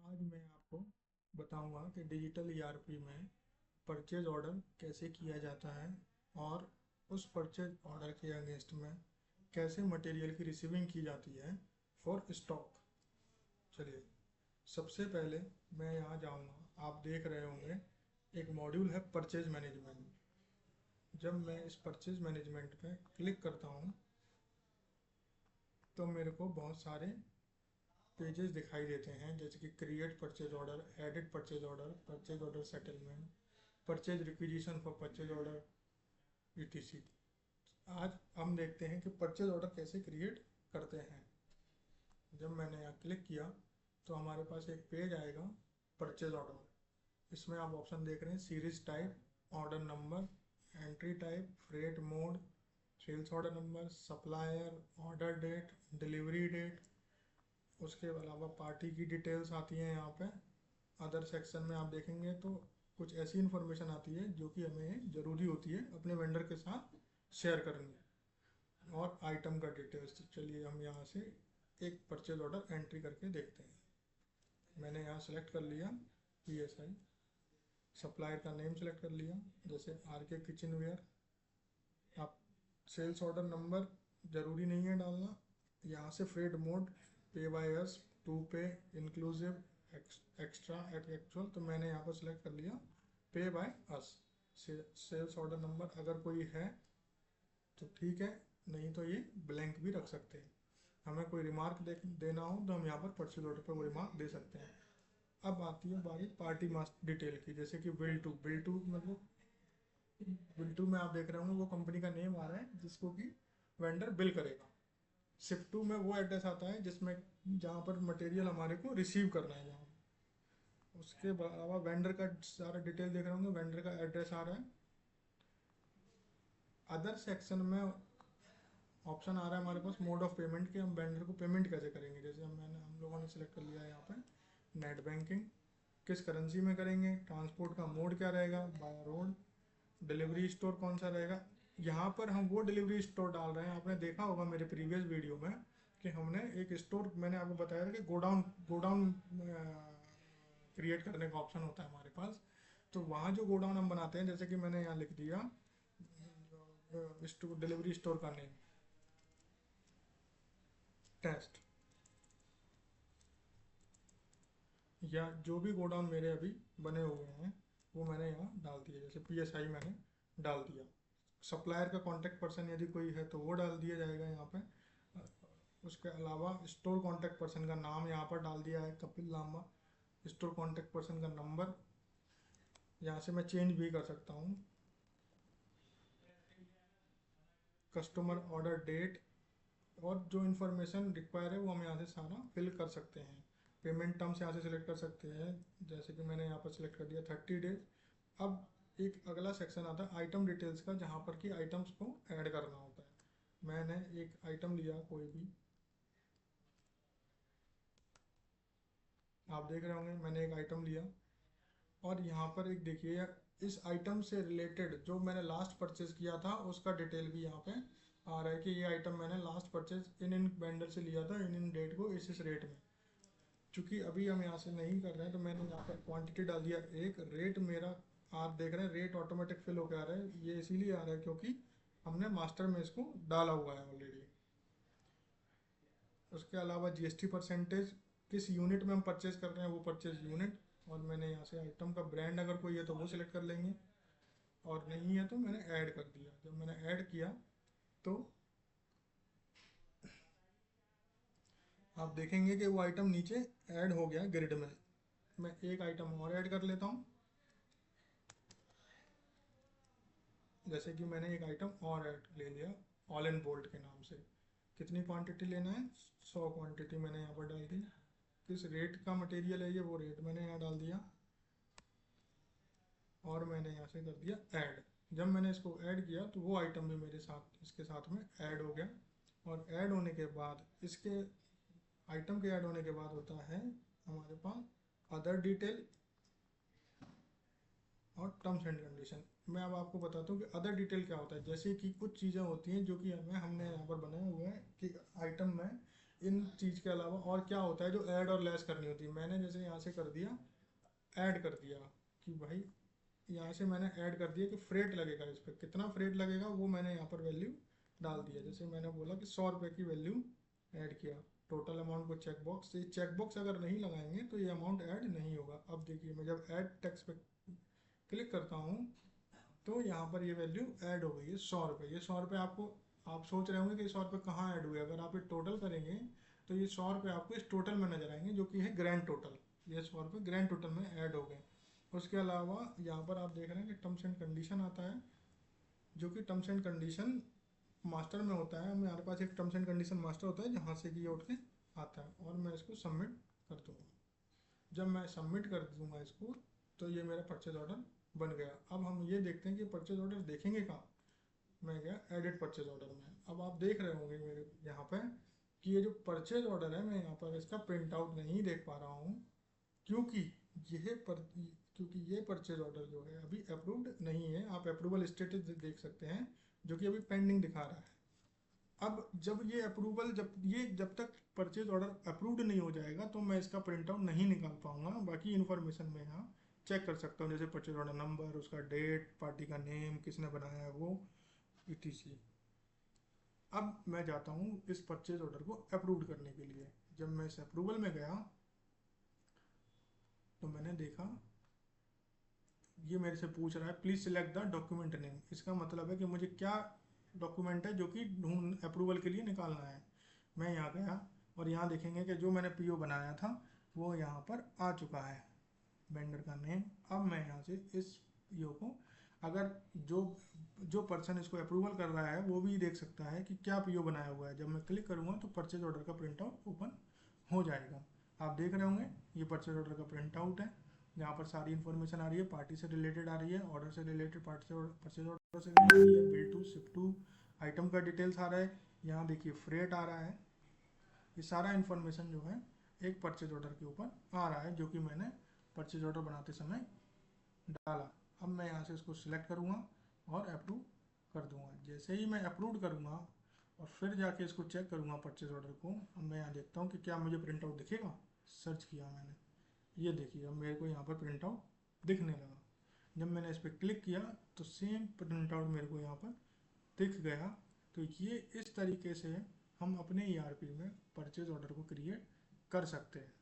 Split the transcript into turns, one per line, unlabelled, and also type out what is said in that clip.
आज मैं आपको बताऊंगा कि डिजिटल ईआरपी में परचेज ऑर्डर कैसे किया जाता है और उस परचेज ऑर्डर के अगेंस्ट में कैसे मटेरियल की रिसीविंग की जाती है फॉर स्टॉक। चलिए, सबसे पहले मैं यहाँ जाऊँगा। आप देख रहे होंगे एक मॉड्यूल है परचेज मैनेजमेंट। जब मैं इस परचेज मैनेजमेंट पे क्लिक करता हूँ तो मेरे को बहुत सारे पेजेस दिखाई देते हैं, जैसे कि create purchase order, edit purchase order, purchase order settlement, purchase requisition for purchase order, etc. आज हम देखते हैं कि परचेज ऑर्डर कैसे क्रिएट करते हैं। जब मैंने यहाँ क्लिक किया तो हमारे पास एक पेज आएगा परचेज ऑर्डर। इसमें आप ऑप्शन देख रहे हैं, series type, order number, entry type, freight mode, sales order number, supplier, order date, delivery date. उसके अलावा पार्टी की डिटेल्स आती हैं यहाँ पे। अदर सेक्शन में आप देखेंगे तो कुछ ऐसी इन्फॉर्मेशन आती है जो कि हमें ज़रूरी होती है अपने वेंडर के साथ शेयर करनी। और आइटम का डिटेल्स। चलिए हम यहाँ से एक परचेज ऑर्डर एंट्री करके देखते हैं। मैंने यहाँ सेलेक्ट कर लिया PSI। सप्लायर का नेम सेलेक्ट कर लिया, जैसे RK किचन वेयर। आप सेल्स ऑर्डर नंबर ज़रूरी नहीं है डालना। यहाँ से freight mode, pay by us, to pay, inclusive, extra, at actual. तो मैंने यहाँ पर सेलेक्ट कर लिया pay by us. Sales order number अगर कोई है तो ठीक है, नहीं तो ये ब्लैंक भी रख सकते हैं। हमें कोई रिमार्क देना हो तो हम यहाँ पर परचेज ऑर्डर पर वो रिमार्क दे सकते हैं। अब आती है बारी पार्टी मास्टर डिटेल की, जैसे कि बिल टू मतलब बिल टू में आप देख रहे होंगे वो कंपनी का नेम आ रहा है जिसको कि वेंडर बिल करेगा। शिफ्ट टू में वो एड्रेस आता है जिसमें जहाँ पर मटेरियल हमारे को रिसीव करना है जहाँ। उसके अलावा वेंडर का सारा डिटेल देख रहे होंगे, वेंडर का एड्रेस आ रहा है। अदर सेक्शन में ऑप्शन आ रहा है हमारे पास मोड ऑफ पेमेंट के, हम वेंडर को पेमेंट कैसे करेंगे। जैसे हम लोगों ने सिलेक्ट कर लिया है यहाँ पे नेट बैंकिंग। किस करेंसी में करेंगे, ट्रांसपोर्ट का मोड क्या रहेगा, बाय रोड, डिलीवरी स्टोर कौन सा रहेगा। यहाँ पर हम वो डिलीवरी स्टोर डाल रहे हैं। आपने देखा होगा मेरे प्रीवियस वीडियो में कि हमने एक स्टोर, मैंने आपको बताया था कि गोडाउन गोडाउन क्रिएट करने का ऑप्शन होता है हमारे पास। तो वहाँ जो गोडाउन हम बनाते हैं, जैसे कि मैंने यहाँ लिख दिया स्टोर, डिलीवरी स्टोर का नेम टेस्ट, या जो भी गोडाउन मेरे अभी बने हुए हैं वो मैंने यहाँ डाल दिया। जैसे PSI मैंने डाल दिया। सप्लायर का कांटेक्ट पर्सन यदि कोई है तो वो डाल दिया जाएगा यहाँ पे। उसके अलावा स्टोर कांटेक्ट पर्सन का नाम यहाँ पर डाल दिया है, Kapil Lamba. Store contact person का नंबर यहाँ से मैं चेंज भी कर सकता हूँ। कस्टमर ऑर्डर डेट, और जो इन्फॉर्मेशन रिक्वायर है वो हम यहाँ से सारा फिल कर सकते हैं। पेमेंट टर्म्स यहाँ से सिलेक्ट कर सकते हैं, जैसे कि मैंने यहाँ पर सिलेक्ट कर दिया 30 डेज। अब एक अगला सेक्शन आता है आइटम डिटेल्स का, जहाँ पर कि आइटम्स को ऐड करना होता है। मैंने एक आइटम लिया कोई भी, आप देख रहे होंगे मैंने एक आइटम लिया। और यहाँ पर एक देखिए, इस आइटम से रिलेटेड जो मैंने लास्ट परचेज किया था उसका डिटेल भी यहाँ पे आ रहा है कि ये आइटम मैंने last purchase in in vendor से लिया था, इन इन डेट को, इस रेट में। चूंकि अभी हम यहाँ से नहीं कर रहे हैं तो मैंने यहाँ पर क्वांटिटी डाल दिया एक। रेट मेरा, आप देख रहे हैं रेट ऑटोमेटिक फिल होकर आ रहा है। ये इसीलिए आ रहा है क्योंकि हमने मास्टर में इसको डाला हुआ है ऑलरेडी। उसके अलावा GST परसेंटेज, किस यूनिट में हम परचेज कर रहे हैं वो परचेज यूनिट। और मैंने यहाँ से आइटम का ब्रांड अगर कोई है तो वो सिलेक्ट कर लेंगे, और नहीं है तो मैंने ऐड कर दिया। जब मैंने ऐड किया तो आप देखेंगे कि वो आइटम नीचे ऐड हो गया ग्रिड में। मैं एक आइटम और ऐड कर लेता हूँ। जैसे कि मैंने एक आइटम और ऐड ले लिया ऑल एंड बोल्ट के नाम से। कितनी क्वांटिटी लेना है, 100 क्वांटिटी मैंने यहाँ पर डाल दी। किस रेट का मटेरियल है ये, वो रेट मैंने यहाँ डाल दिया। और मैंने यहाँ से कर दिया ऐड। जब मैंने इसको ऐड किया तो वो आइटम भी मेरे साथ इसके साथ में ऐड हो गया। और ऐड होने के बाद इसके आइटम के ऐड होने के बाद होता है हमारे पास अदर डिटेल और टर्म्स एंड कंडीशन। मैं अब आपको बताता हूँ कि अदर डिटेल क्या होता है। जैसे कि कुछ चीज़ें होती हैं जो कि हमने यहाँ पर बनाए हुए हैं कि आइटम में इन चीज़ के अलावा और क्या होता है जो ऐड और लेस करनी होती है। मैंने जैसे यहाँ से कर दिया, ऐड कर दिया कि भाई यहाँ से मैंने ऐड कर दिया कि फ्रेट लगेगा, इस पर कितना फ्रेट लगेगा वो मैंने यहाँ पर वैल्यू डाल दिया। जैसे मैंने बोला कि 100 रुपये की वैल्यू ऐड किया, टोटल अमाउंट को चेक बॉक्स, ये चेक बॉक्स अगर नहीं लगाएंगे तो ये अमाउंट ऐड नहीं होगा। अब देखिए मैं जब ऐड टेक्स्ट पे क्लिक करता हूँ तो यहाँ पर ये वैल्यू ऐड हो गई है 100 रुपये। ये 100 रुपये आपको, आप सोच रहे होंगे कि 100 रुपये कहाँ ऐड हुए। अगर आप ये टोटल करेंगे तो ये 100 रुपये आपको इस टोटल में नजर आएंगे जो कि है ग्रैंड टोटल। ये 100 रुपये ग्रैंड टोटल में ऐड हो गए। उसके अलावा यहाँ पर आप देख रहे हैं कि टर्म्स एंड कंडीशन आता है, जो कि टर्म्स एंड कंडीशन मास्टर में होता है। हमारे पास एक टर्म्स एंड कंडीशन मास्टर होता है जहाँ से कि ये उठ के आता है, और मैं इसको सबमिट कर दूँगा। जब मैं सबमिट कर दूंगा इसको तो ये मेरा परचेज ऑर्डर बन गया। अब हम ये देखते हैं कि परचेज ऑर्डर देखेंगे कहाँ। मैं गया एडिट परचेज ऑर्डर में। अब आप देख रहे होंगे मेरे यहाँ पे कि ये जो परचेज ऑर्डर है मैं यहाँ पर इसका प्रिंट आउट नहीं देख पा रहा हूँ, क्योंकि ये पर क्योंकि ये परचेज ऑर्डर जो है अभी अप्रूव्ड नहीं है। आप अप्रूवल स्टेटस देख सकते हैं जो कि अभी पेंडिंग दिखा रहा है। अब जब ये अप्रूवल, जब तक परचेज ऑर्डर अप्रूव्ड नहीं हो जाएगा तो मैं इसका प्रिंट आउट नहीं निकाल पाऊंगा। बाकी इन्फॉर्मेशन मैं यहाँ चेक कर सकता हूँ, जैसे परचेज ऑर्डर नंबर, उसका डेट, पार्टी का नेम, किसने बनाया है वो, etc। अब मैं जाता हूँ इस परचेज ऑर्डर को अप्रूव करने के लिए। जब मैं इस अप्रूवल में गया तो मैंने देखा ये मेरे से पूछ रहा है please select the document name. इसका मतलब है कि मुझे क्या डॉक्यूमेंट है जो कि ढूंढ अप्रूवल के लिए निकालना है। मैं यहाँ गया और यहाँ देखेंगे कि जो मैंने पीओ बनाया था वो यहाँ पर आ चुका है, वेंडर का नेम। अब मैं यहाँ से इस पीओ को, अगर जो जो पर्सन इसको अप्रूवल कर रहा है वो भी देख सकता है कि क्या पीओ बनाया हुआ है। जब मैं क्लिक करूँगा तो परचेज ऑर्डर का प्रिंट आउट ओपन हो जाएगा। आप देख रहे होंगे ये परचेज ऑर्डर का प्रिंट आउट है। यहाँ पर सारी इन्फॉर्मेशन आ रही है, पार्टी से रिलेटेड आ रही है, ऑर्डर से रिलेटेड, पार्टी से परचेज ऑर्डर से भी आ रही है, bill to, ship to, item का डिटेल्स आ रहा है। यहाँ देखिए फ्रेट आ रहा है। ये सारा इन्फॉर्मेशन जो है एक परचेज ऑर्डर के ऊपर आ रहा है जो कि मैंने परचेज ऑर्डर बनाते समय डाला। अब मैं यहाँ से इसको सिलेक्ट करूँगा और अप्रूव कर दूँगा। जैसे ही मैं अप्रूव करूँगा और फिर जाके इसको चेक करूँगा परचेज ऑर्डर को, अब मैं यहाँ देखता हूँ कि क्या मुझे प्रिंट आउट दिखेगा। सर्च किया मैंने, ये देखिए अब मेरे को यहाँ पर प्रिंट आउट दिखने लगा। जब मैंने इस पर क्लिक किया तो सेम प्रिंट आउट मेरे को यहाँ पर दिख गया। तो ये इस तरीके से हम अपने ERP में परचेज ऑर्डर को क्रिएट कर सकते हैं।